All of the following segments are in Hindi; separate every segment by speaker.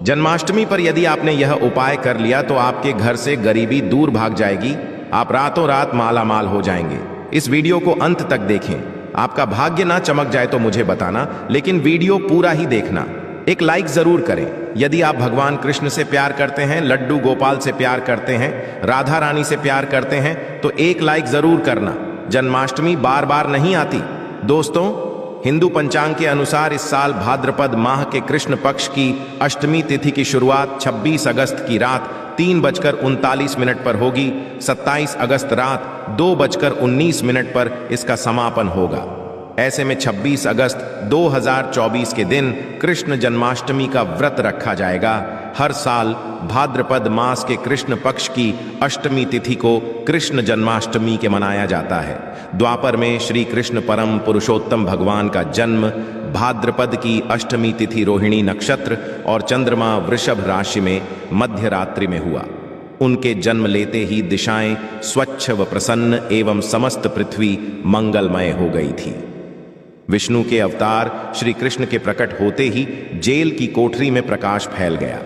Speaker 1: जन्माष्टमी पर यदि आपने यह उपाय कर लिया तो आपके घर से गरीबी दूर भाग जाएगी। आप रातों रात माला माल हो जाएंगे। इस वीडियो को अंत तक देखें। आपका भाग्य ना चमक जाए तो मुझे बताना, लेकिन वीडियो पूरा ही देखना। एक लाइक जरूर करें। यदि आप भगवान कृष्ण से प्यार करते हैं, लड्डू गोपाल से प्यार करते हैं, राधा रानी से प्यार करते हैं तो एक लाइक जरूर करना। जन्माष्टमी बार बार नहीं आती। दोस्तों, हिंदू पंचांग के अनुसार इस साल भाद्रपद माह के कृष्ण पक्ष की अष्टमी तिथि की शुरुआत 26 अगस्त की रात 3:39 पर होगी। 27 अगस्त रात 2:19 पर इसका समापन होगा। ऐसे में 26 अगस्त 2024 के दिन कृष्ण जन्माष्टमी का व्रत रखा जाएगा। हर साल भाद्रपद मास के कृष्ण पक्ष की अष्टमी तिथि को कृष्ण जन्माष्टमी के मनाया जाता है। द्वापर में श्री कृष्ण परम पुरुषोत्तम भगवान का जन्म भाद्रपद की अष्टमी तिथि रोहिणी नक्षत्र और चंद्रमा वृषभ राशि में मध्य रात्रि में हुआ। उनके जन्म लेते ही दिशाएं स्वच्छ व प्रसन्न एवं समस्त पृथ्वी मंगलमय हो गई थी। विष्णु के अवतार श्री कृष्ण के प्रकट होते ही जेल की कोठरी में प्रकाश फैल गया।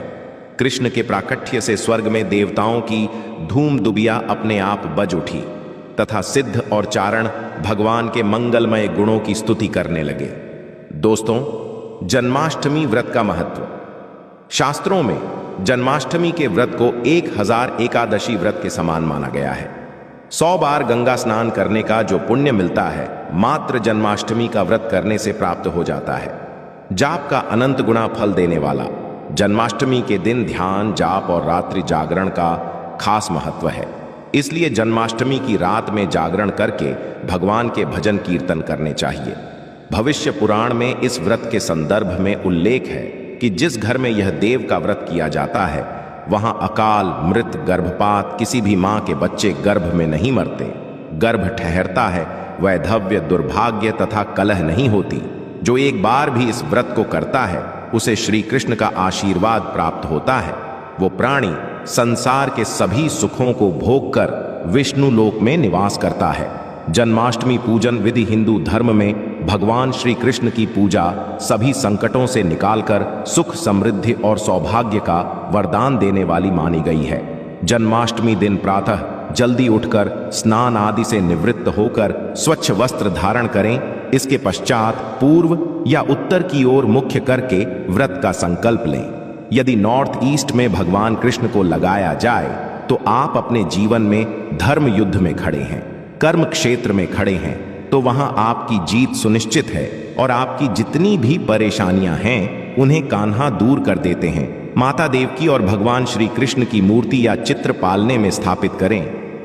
Speaker 1: कृष्ण के प्राकट्य से स्वर्ग में देवताओं की धूम दुबिया अपने आप बज उठी तथा सिद्ध और चारण भगवान के मंगलमय गुणों की स्तुति करने लगे। दोस्तों, जन्माष्टमी व्रत का महत्व। शास्त्रों में जन्माष्टमी के व्रत को 1000 एकादशी व्रत के समान माना गया है। 100 बार गंगा स्नान करने का जो पुण्य मिलता है, मात्र जन्माष्टमी का व्रत करने से प्राप्त हो जाता है। जाप का अनंत गुना फल देने वाला जन्माष्टमी के दिन ध्यान, जाप और रात्रि जागरण का खास महत्व है। इसलिए जन्माष्टमी की रात में जागरण करके भगवान के भजन कीर्तन करने चाहिए। भविष्य पुराण में इस व्रत के संदर्भ में उल्लेख है कि जिस घर में यह देव का व्रत किया जाता है, वहां अकाल, मृत, गर्भपात, किसी भी मां के बच्चे गर्भ में नहीं मरते, गर्भ ठहरता है, वैधव्य, दुर्भाग्य तथा कलह नहीं होती। जो एक बार भी इस व्रत को करता है उसे श्री कृष्ण का आशीर्वाद प्राप्त होता है। वो प्राणी संसार के सभी सुखों को भोग कर विष्णु लोक में निवास करता है। जन्माष्टमी पूजन विधि हिंदू धर्म में भगवान श्री कृष्ण की पूजा सभी संकटों से निकालकर सुख, समृद्धि और सौभाग्य का वरदान देने वाली मानी गई है। जन्माष्टमी दिन प्रातः जल्दी उठकर स्नान आदि से निवृत्त होकर स्वच्छ वस्त्र धारण करें। इसके पश्चात पूर्व या उत्तर की ओर मुख्य करके व्रत का संकल्प लें। यदि नॉर्थ ईस्ट में भगवान कृष्ण को लगाया जाए तो आप अपने जीवन में धर्म युद्ध में खड़े हैं, कर्म क्षेत्र में खड़े हैं, तो वहां आपकी जीत सुनिश्चित है और आपकी जितनी भी परेशानियां हैं उन्हें कान्हा दूर कर देते हैं। माता देवकी और भगवान श्री कृष्ण की मूर्ति या चित्र पालने में स्थापित करें।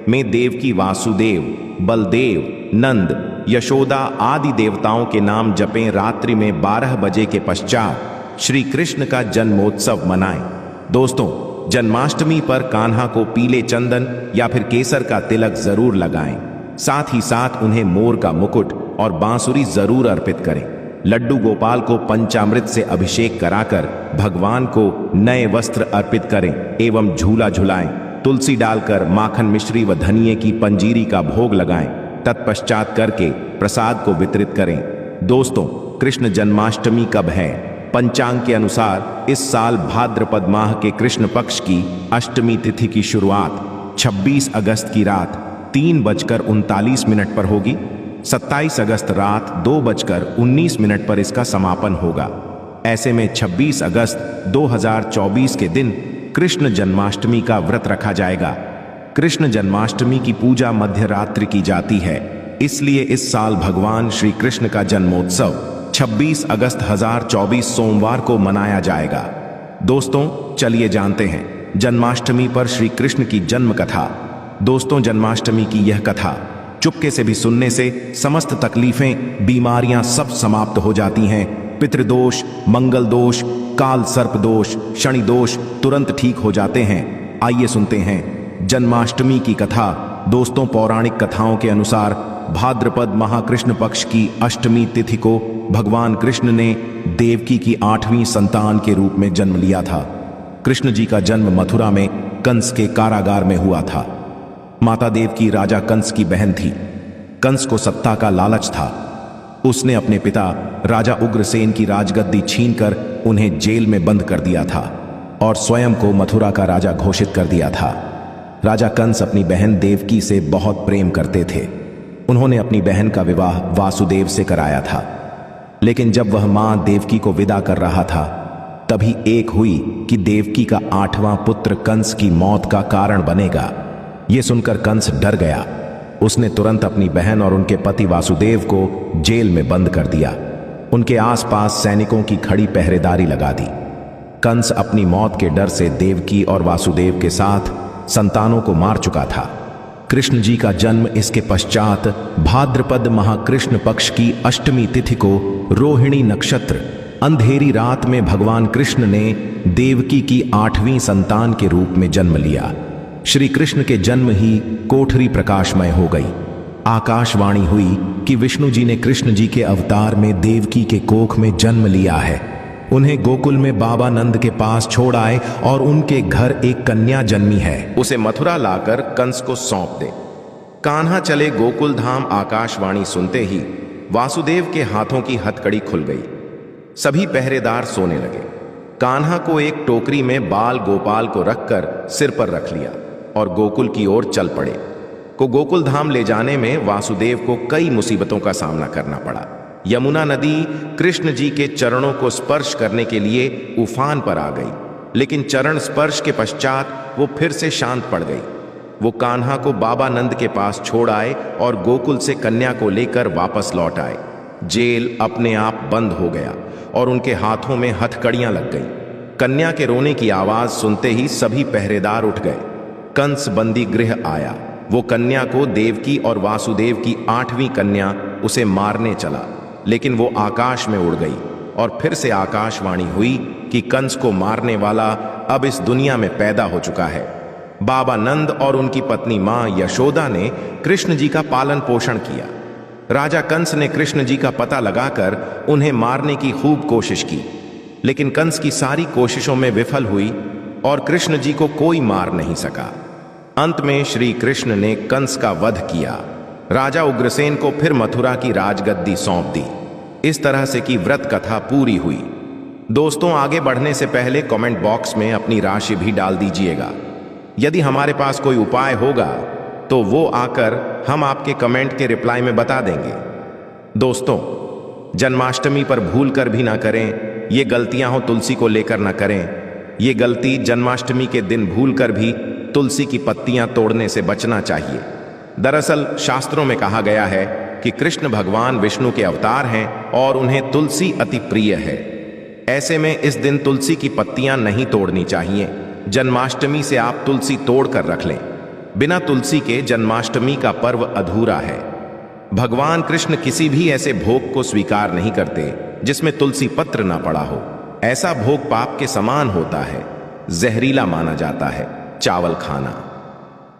Speaker 1: में देवकी, वासुदेव, बलदेव, नंद, यशोदा आदि देवताओं के नाम जपें। रात्रि में 12 बजे के पश्चात श्री कृष्ण का जन्मोत्सव मनाएं। दोस्तों, जन्माष्टमी पर कान्हा को पीले चंदन या फिर केसर का तिलक जरूर लगाएं। साथ ही साथ उन्हें मोर का मुकुट और बांसुरी जरूर अर्पित करें। लड्डू गोपाल को पंचामृत से अभिषेक कराकर भगवान को नए वस्त्र अर्पित करें एवं झूला झुलाएं। तुलसी डालकर माखन, मिश्री व धनिये की पंजीरी का भोग लगाएं। तत्पश्चात करके प्रसाद को वितरित करें। दोस्तों, कृष्ण जन्माष्टमी कब है? पंचांग के अनुसार इस साल भाद्रपद माह के कृष्ण पक्ष की अष्टमी तिथि की शुरुआत 26 अगस्त की रात 3:39 पर होगी। 27 अगस्त रात 2:19 पर इसका समापन होगा। ऐसे में 26 अगस्त 2024 के दिन कृष्ण जन्माष्टमी का व्रत रखा जाएगा। कृष्ण जन्माष्टमी की पूजा मध्य रात्रि की जाती है, इसलिए इस साल भगवान श्री कृष्ण का जन्मोत्सव 26 अगस्त 2024 सोमवार को मनाया जाएगा। दोस्तों, चलिए जानते हैं जन्माष्टमी पर श्री कृष्ण की जन्म कथा। दोस्तों, जन्माष्टमी की यह कथा चुपके से भी सुनने से समस्त तकलीफें, बीमारियां सब समाप्त हो जाती हैं। पितृदोष, मंगल दोष, काल सर्प दोष, शनि दोष तुरंत ठीक हो जाते हैं। आइए सुनते हैं जन्माष्टमी की कथा। दोस्तों, पौराणिक कथाओं के अनुसार भाद्रपद महाकृष्ण पक्ष की अष्टमी तिथि को भगवान कृष्ण ने देवकी की 8वीं संतान के रूप में जन्म लिया था। कृष्ण जी का जन्म मथुरा में कंस के कारागार में हुआ था। माता देवकी राजा कंस की बहन थी। कंस को सत्ता का लालच था। उसने अपने पिता राजा उग्रसेन की राजगद्दी छीनकर उन्हें जेल में बंद कर दिया था। और स्वयं को मथुरा का राजा घोषित कर दिया था। राजा कंस अपनी बहन देवकी से बहुत प्रेम करते थे। उन्होंने अपनी बहन का विवाह वासुदेव से कराया था। लेकिन जब वह मां देवकी को विदा कर रहा था, तभी एक हुई कि देवकी का 8वां पुत्र कंस की मौत का कारण बनेगा। यह सुनकर कंस डर गया। उसने तुरंत अपनी बहन और उनके पति वासुदेव को जेल में बंद कर दिया। उनके आसपास सैनिकों की खड़ी पहरेदारी लगा दी। कंस अपनी मौत के डर से देवकी और वासुदेव के साथ संतानों को मार चुका था। कृष्ण जी का जन्म इसके पश्चात भाद्रपद महाकृष्ण पक्ष की अष्टमी तिथि को रोहिणी नक्षत्र अंधेरी रात में भगवान कृष्ण ने देवकी की 8वीं संतान के रूप में जन्म लिया। श्री कृष्ण के जन्म ही कोठरी प्रकाशमय हो गई। आकाशवाणी हुई कि विष्णु जी ने कृष्ण जी के अवतार में देवकी के कोख में जन्म लिया है। उन्हें गोकुल में बाबा नंद के पास छोड़ आए और उनके घर एक कन्या जन्मी है। उसे मथुरा लाकर कंस को सौंप दे। कान्हा चले गोकुल धाम। आकाशवाणी सुनते ही वासुदेव के हाथों की हथकड़ी खुल गई। सभी पहरेदार सोने लगे। कान्हा को एक टोकरी में बाल गोपाल को रखकर सिर पर रख लिया और गोकुल की ओर चल पड़े। गोकुल धाम ले जाने में वासुदेव को कई मुसीबतों का सामना करना पड़ा। यमुना नदी कृष्ण जी के चरणों को स्पर्श करने के लिए उफान पर आ गई, लेकिन चरण स्पर्श के पश्चात वो फिर से शांत पड़ गई। वो कान्हा को बाबा नंद के पास छोड़ आए और गोकुल से कन्या को लेकर वापस लौट आए। जेल अपने आप बंद हो गया और उनके हाथों में हथकड़ियां लग गई। कन्या के रोने की आवाज सुनते ही सभी पहरेदार उठ गए। कंस बंदी गृह आया। वो कन्या को देवकी और वासुदेव की 8वीं कन्या उसे मारने चला, लेकिन वो आकाश में उड़ गई और फिर से आकाशवाणी हुई कि कंस को मारने वाला अब इस दुनिया में पैदा हो चुका है। बाबा नंद और उनकी पत्नी मां यशोदा ने कृष्ण जी का पालन पोषण किया। राजा कंस ने कृष्ण जी का पता लगाकर उन्हें मारने की खूब कोशिश की, लेकिन कंस की सारी कोशिशों में विफल हुई और कृष्ण जी को कोई मार नहीं सका। अंत में श्री कृष्ण ने कंस का वध किया। राजा उग्रसेन को फिर मथुरा की राजगद्दी सौंप दी। इस तरह से कि व्रत कथा पूरी हुई। दोस्तों, आगे बढ़ने से पहले कमेंट बॉक्स में अपनी राशि भी डाल दीजिएगा। यदि हमारे पास कोई उपाय होगा तो वो आकर हम आपके कमेंट के रिप्लाई में बता देंगे। दोस्तों, जन्माष्टमी पर भूल कर भी ना करें। ये गलतियां हो तुलसी को लेकर ना करें। ये गलती जन्माष्टमी के दिन भूल कर भी तुलसी की पत्तियां तोड़ने से बचना चाहिए। दरअसल शास्त्रों में कहा गया है कि कृष्ण भगवान विष्णु के अवतार हैं और उन्हें तुलसी अति प्रिय है। ऐसे में इस दिन तुलसी की पत्तियां नहीं तोड़नी चाहिए। जन्माष्टमी से आप तुलसी तोड़ कर रख लें। बिना तुलसी के जन्माष्टमी का पर्व अधूरा है। भगवान कृष्ण किसी भी ऐसे भोग को स्वीकार नहीं करते जिसमें तुलसी पत्र ना पड़ा हो। ऐसा भोग पाप के समान होता है, जहरीला माना जाता है चावल खाना।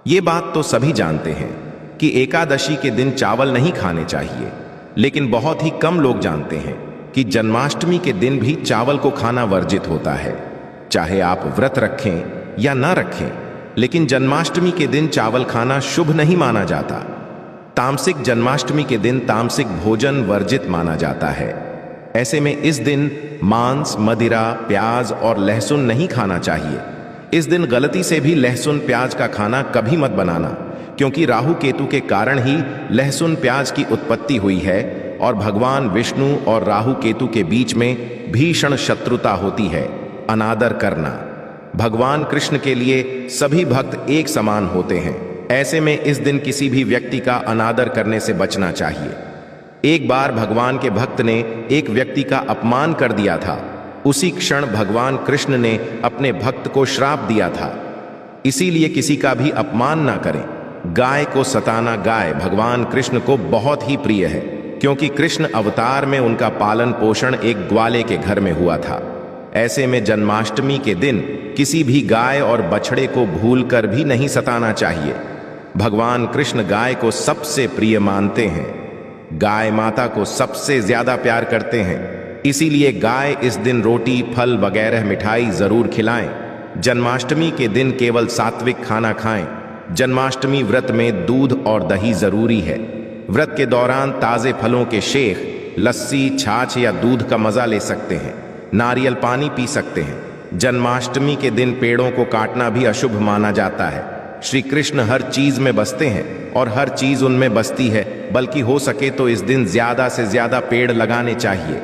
Speaker 1: ये बात तो सभी जानते हैं कि एकादशी के दिन चावल नहीं खाने चाहिए, लेकिन बहुत ही कम लोग जानते हैं कि जन्माष्टमी के दिन भी चावल को खाना वर्जित होता है। चाहे आप व्रत रखें या ना रखें, लेकिन जन्माष्टमी के दिन चावल खाना शुभ नहीं माना जाता। तामसिक जन्माष्टमी के दिन तामसिक भोजन वर्जित माना जाता है। ऐसे में इस दिन मांस, मदिरा, प्याज और लहसुन नहीं खाना चाहिए। इस दिन गलती से भी लहसुन प्याज का खाना कभी मत बनाना, क्योंकि राहु केतु के कारण ही लहसुन प्याज की उत्पत्ति हुई है और भगवान विष्णु और राहु केतु के बीच में भीषण शत्रुता होती है। अनादर करना। भगवान कृष्ण के लिए सभी भक्त एक समान होते हैं। ऐसे में इस दिन किसी भी व्यक्ति का अनादर करने से बचना चाहिए। एक बार भगवान के भक्त ने एक व्यक्ति का अपमान कर दिया था। उसी क्षण भगवान कृष्ण ने अपने भक्त को श्राप दिया था। इसीलिए किसी का भी अपमान ना करें। गाय को सताना, गाय भगवान कृष्ण को बहुत ही प्रिय है, क्योंकि कृष्ण अवतार में उनका पालन पोषण एक ग्वाले के घर में हुआ था। ऐसे में जन्माष्टमी के दिन किसी भी गाय और बछड़े को भूलकर भी नहीं सताना चाहिए। भगवान कृष्ण गाय को सबसे प्रिय मानते हैं। गाय माता को सबसे ज्यादा प्यार करते हैं। इसीलिए गाय इस दिन रोटी, फल वगैरह मिठाई जरूर खिलाएं। जन्माष्टमी के दिन केवल सात्विक खाना खाएं। जन्माष्टमी व्रत में दूध और दही जरूरी है। व्रत के दौरान ताजे फलों के शेक, लस्सी, छाछ या दूध का मजा ले सकते हैं। नारियल पानी पी सकते हैं। जन्माष्टमी के दिन पेड़ों को काटना भी अशुभ माना जाता है। श्री कृष्ण हर चीज में बसते हैं और हर चीज उनमें बसती है, बल्कि हो सके तो इस दिन ज्यादा से ज्यादा पेड़ लगाने चाहिए।